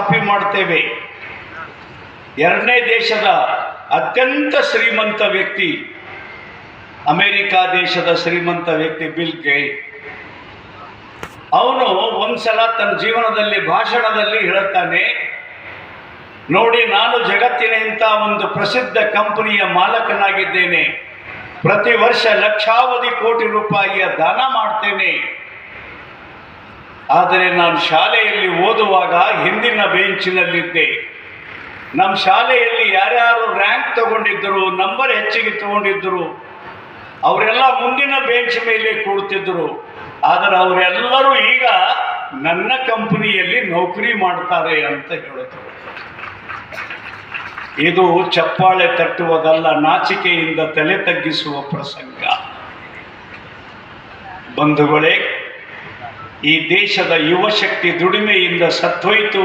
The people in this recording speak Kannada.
ಕಾಪಿ ಮಾಡ್ತೇವೆ. ಎರಡನೇ ದೇಶದ ಅತ್ಯಂತ ಶ್ರೀಮಂತ ವ್ಯಕ್ತಿ, ಅಮೆರಿಕಾ ದೇಶದ ಶ್ರೀಮಂತ ವ್ಯಕ್ತಿ ಬಿಲ್ ಗೇಟ್ಸ್. ಅವನು ಒಂದ್ಸಲ ತನ್ನ ಜೀವನದಲ್ಲಿ ಭಾಷಣದಲ್ಲಿ ಹೇಳುತ್ತಾನೆ, ನೋಡಿ, ನಾನು ಜಗತ್ತಿನ ಇಂಥ ಒಂದು ಪ್ರಸಿದ್ಧ ಕಂಪನಿಯ ಮಾಲಕನಾಗಿದ್ದೇನೆ. ಪ್ರತಿ ವರ್ಷ ಲಕ್ಷಾವಧಿ ಕೋಟಿ ರೂಪಾಯಿಯ ದಾನ ಮಾಡ್ತೇನೆ. ಆದರೆ ನಾನು ಶಾಲೆಯಲ್ಲಿ ಓದುವಾಗ ಹಿಂದಿನ ಬೆಂಚಿನಲ್ಲಿದ್ದೆ. ನಮ್ಮ ಶಾಲೆಯಲ್ಲಿ ಯಾರ್ಯಾರು ರ್ಯಾಂಕ್ ತಗೊಂಡಿದ್ದರು, ನಂಬರ್ ಹೆಚ್ಚಿಗೆ ತಗೊಂಡಿದ್ದರು, ಅವರೆಲ್ಲ ಮುಂದಿನ ಬೆಂಚ್ ಮೇಲೆ ಕೂಡ್ತಿದ್ರು. ಆದರೆ ಅವರೆಲ್ಲರೂ ಈಗ ನನ್ನ ಕಂಪನಿಯಲ್ಲಿ ನೌಕರಿ ಮಾಡ್ತಾರೆ ಅಂತ ಹೇಳಿದ್ರು. ಇದು ಚಪ್ಪಾಳೆ ತಟ್ಟುವುದಲ್ಲ, ನಾಚಿಕೆಯಿಂದ ತಲೆ ತಗ್ಗಿಸುವ ಪ್ರಸಂಗ. ಬಂಧುಗಳೇ, ಈ ದೇಶದ ಯುವ ಶಕ್ತಿ ದುಡಿಮೆಯಿಂದ ಸತ್ತೋಯ್ತು.